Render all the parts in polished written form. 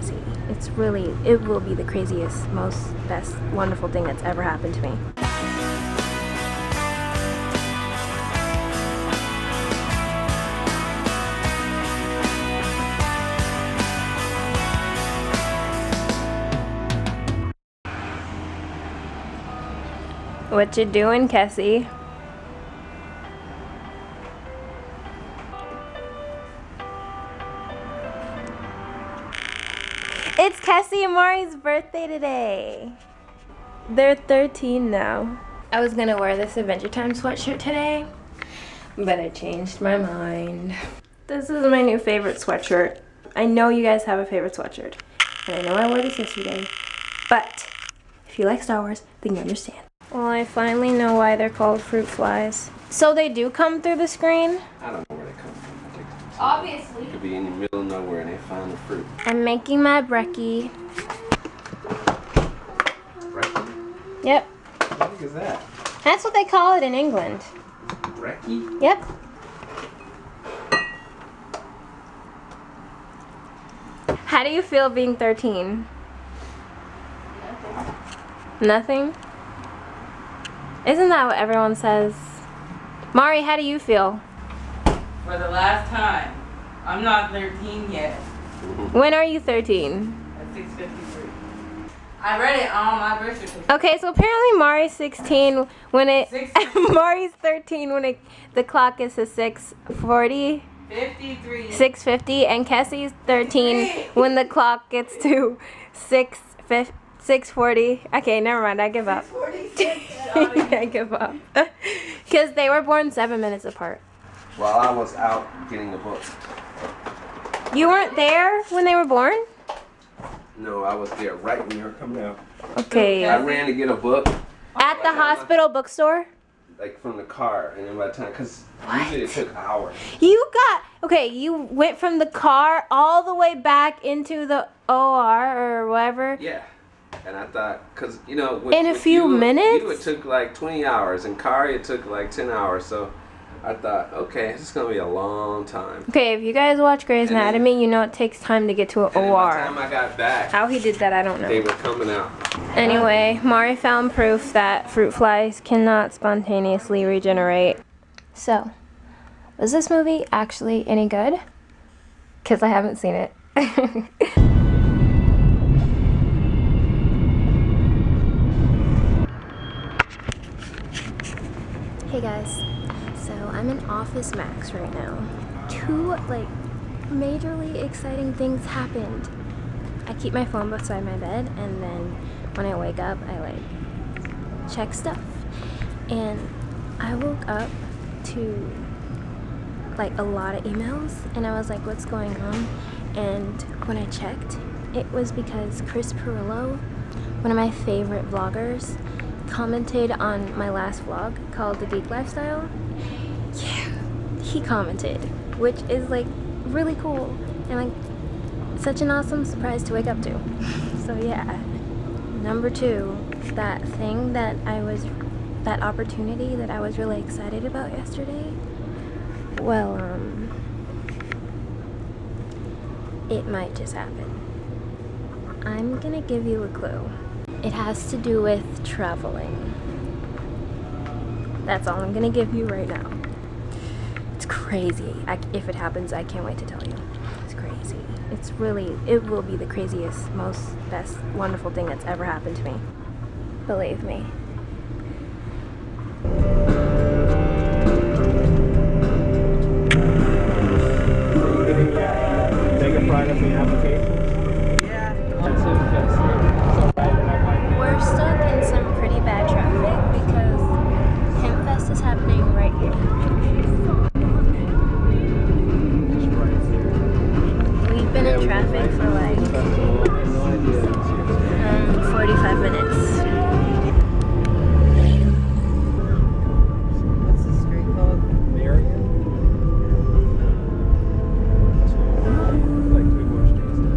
crazy. It's really, it will be the craziest, most, best, wonderful thing that's ever happened to me. What you doing, Kessie? It's Kessie and Mari's birthday today. They're 13 now. I was gonna wear this Adventure Time sweatshirt today, but I changed my mind. This is my new favorite sweatshirt. I know you guys have a favorite sweatshirt, and I know I wore this yesterday, but if you like Star Wars, then you understand. Well, I finally know why they're called fruit flies. So they do come through the screen? I don't know where they come from. I think Obviously. it could be in the middle of nowhere and they find the fruit. I'm making my brekkie. Brekkie? Yep. What is that? That's what they call it in England. Brekkie? Yep. How do you feel being 13? Nothing? Isn't that what everyone says? Mari, how do you feel? For the last time. I'm not 13 yet. When are you 13? At 6:53. I read it on my birth certificate. Okay, so apparently Mari's 16 when it... 16. Mari's 13 when the clock is to 6:40. 53. 6:50, and Kessie's 13 when the clock gets to 6:40. Okay, never mind. I give up. 6:46. I give up. Because they were born 7 minutes apart. While I was out getting a book. You weren't there when they were born? No, I was there right when you were coming out. Okay. I ran to get a book. At the hospital bookstore? Like from the car, and then by the time, because usually it took hours. You went from the car all the way back into the OR or whatever. Yeah. And I thought, because, you know, In a few minutes? it took like 20 hours. In car, it took like 10 hours. So I thought, okay, this is going to be a long time. Okay, if you guys watch Grey's And then- Anatomy, you know it takes time to get to an And then by the OR. time I got back, How he did that, I don't they know. were coming out. Anyway, Mari found proof that fruit flies cannot spontaneously regenerate. So, was this movie actually any good? Because I haven't seen it. Hey guys, so I'm in Office Max right now. Two majorly exciting things happened. I keep my phone beside my bed, and then when I wake up I check stuff, and I woke up to a lot of emails, and I was like, what's going on? And when I checked, it was because Chris Pirillo, one of my favorite vloggers, commented on my last vlog called The Geek Lifestyle. Yeah, he commented, which is really cool and such an awesome surprise to wake up to. So yeah, number two, that opportunity that I was really excited about yesterday, well, it might just happen. I'm gonna give you a clue. It has to do with traveling. That's all I'm gonna give you right now. It's crazy. If it happens, I can't wait to tell you. It's crazy. It will be the craziest, most, best, wonderful thing that's ever happened to me. Believe me. Take a pride in the application? Yeah. We're stuck in some pretty bad traffic because Hempfest is happening right here. We've been in traffic for 45 minutes. What's the street called? Marion? Like 2 more streets down.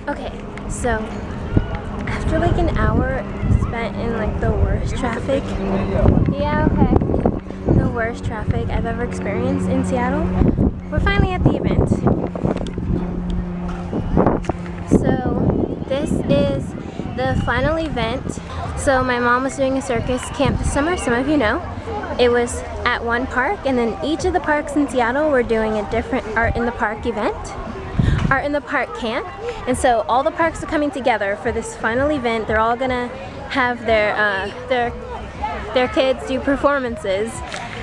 Okay, so after an hour spent in the worst traffic, yeah, okay, the worst traffic I've ever experienced in Seattle. We're finally at the event. So this is the final event. So my mom was doing a circus camp this summer, some of you know. It was at one park, and then each of the parks in Seattle were doing a different Art in the Park event. Art in the Park camp. And so all the parks are coming together for this final event. They're all gonna have their kids do performances.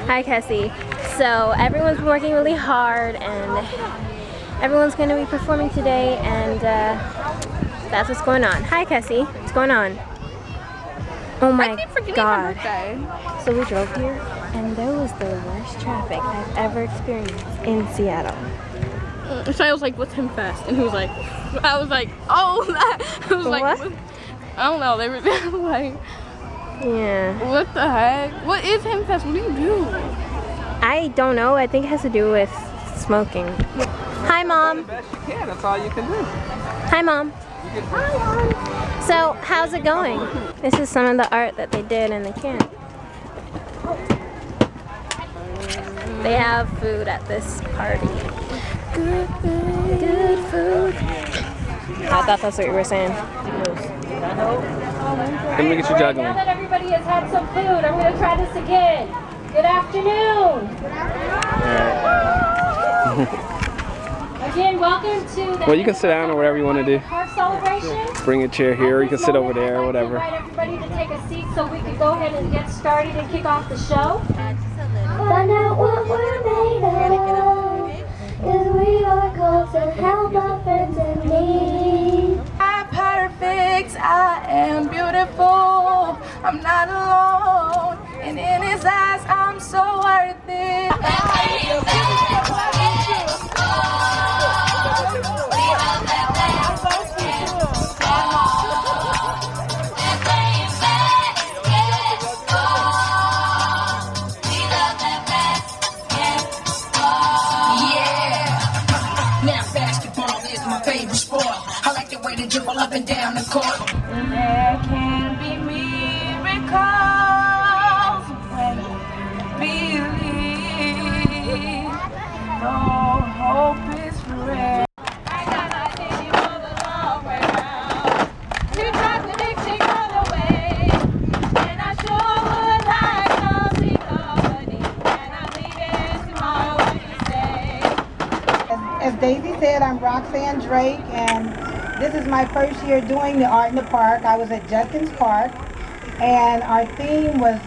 Hi, Cassie. So everyone's been working really hard, and everyone's gonna be performing today, and that's what's going on. Hi, Cassie. What's going on? Oh my God. So we drove here, and there was the worst traffic I've ever experienced in Seattle. So I was like, what's Hempfest? And he was like, I was like, oh, that. I was like, What? I don't know. They were like, Yeah. what the heck? What is Hempfest? What do you do? I don't know. I think it has to do with smoking. Hi, Mom. The best you can. That's all you can do. Hi, Mom. So, how's it going? This is some of the art that they did in the camp. They have food at this party. Good food. I thought that's what you were saying. Let me get you juggling. Now that everybody has had some food, I'm going to try this again. Good afternoon. Again, welcome to the Well, you can sit down or whatever you want to do. park celebration. Bring a chair here, or you can sit over there, or whatever. I'd like to invite everybody to take a seat so we can go ahead and get started and kick off the show. Find out what we're made of, 'cause we are called to help our friends in need. I'm perfect. I am beautiful. I'm not alone. And in his eyes, I'm so worth it. Dribble up and down the court. There can be miracles when you believe. No hope is forever. I got my baby for the long way round. To drive the Dixie all the way. And I sure would like some company. And I'm leaving tomorrow, what do you say? As Daisy said, I'm Roxanne Drake, and this is my first year doing the Art in the Park. I was at Judkins Park, and our theme was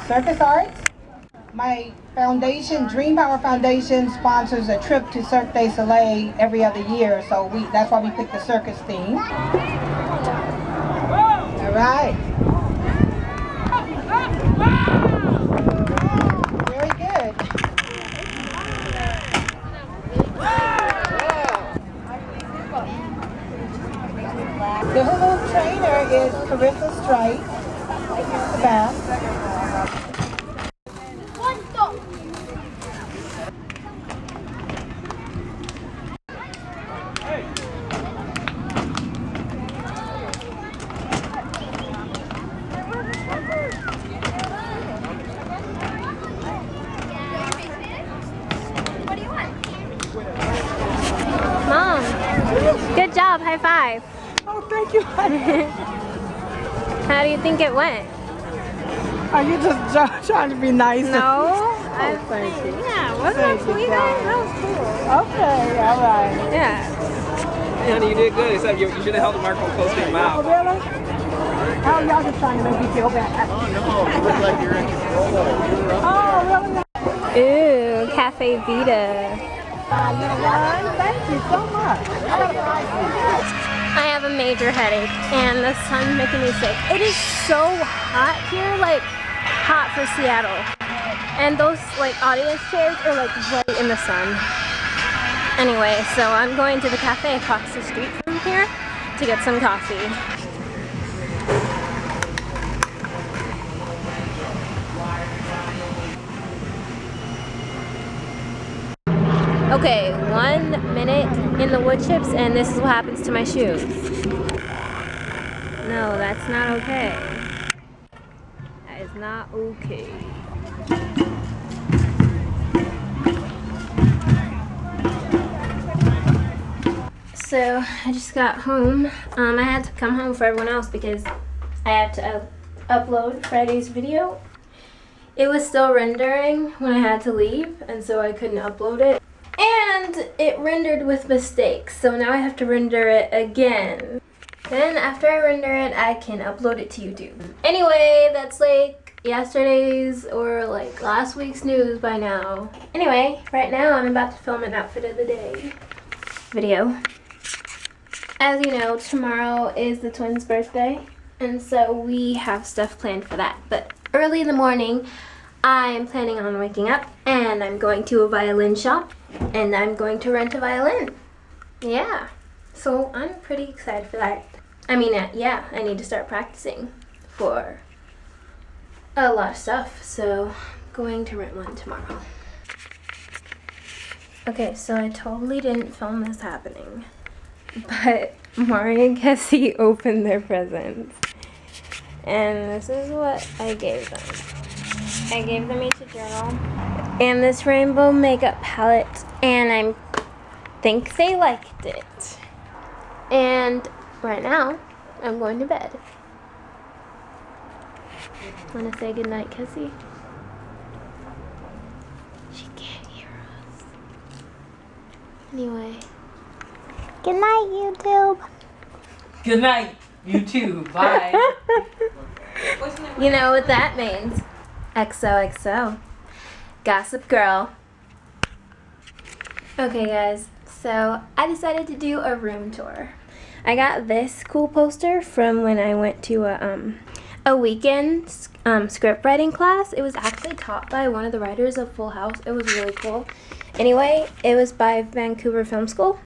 circus arts. My foundation, Dream Power Foundation, sponsors a trip to Cirque du Soleil every other year, so that's why we picked the circus theme. All right. Very good. The hula trainer is Carissa Stripe. The back. Mom, good job. High five. Oh, thank you. How do you think it went? Are you just trying to be nice? No. Thank you. Yeah, wasn't that sweet? That was cool. Okay, all right. Yeah. Hey, honey, you did good, except you should have held the microphone close to your Oh, mouth. really? Oh, y'all just trying to make me feel bad. Oh, no, you look like you're in control. Oh, really? Ooh, Cafe Vita. Thank you so much. I have a major headache, and the sun's making me sick. It is so hot here, like hot for Seattle. And those like audience chairs are like right in the sun. Anyway, so I'm going to the cafe across the street from here to get some coffee. Okay, 1 minute in the wood chips, and this is what happens to my shoes. No, that's not okay. That is not okay. so I just got home. I had to come home for everyone else because I had to upload Friday's video. It was still rendering when I had to leave, and so I couldn't upload it. And it rendered with mistakes, so now I have to render it again. Then after I render it, I can upload it to YouTube. Anyway, that's like yesterday's or like last week's news by now. Anyway, right now I'm about to film an outfit of the day video. As you know, tomorrow is the twins' birthday, and so we have stuff planned for that. But early in the morning, I'm planning on waking up and I'm going to a violin shop and I'm going to rent a violin. Yeah, so I'm pretty excited for that. I mean, yeah, I need to start practicing for a lot of stuff, so I'm going to rent one tomorrow. Okay, so I totally didn't film this happening, but Mari and Cassie opened their presents, and this is what I gave them. I gave them each a journal and this rainbow makeup palette, and I think they liked it. And right now, I'm going to bed. Want to say goodnight, Cassie? She can't hear us. Anyway. Good night, YouTube. Good night, you too. Bye. You know what that means. XOXO. Gossip Girl. Okay, guys. So, I decided to do a room tour. I got this cool poster from when I went to a weekend script writing class. It was actually taught by one of the writers of Full House. It was really cool. Anyway, it was by Vancouver Film School.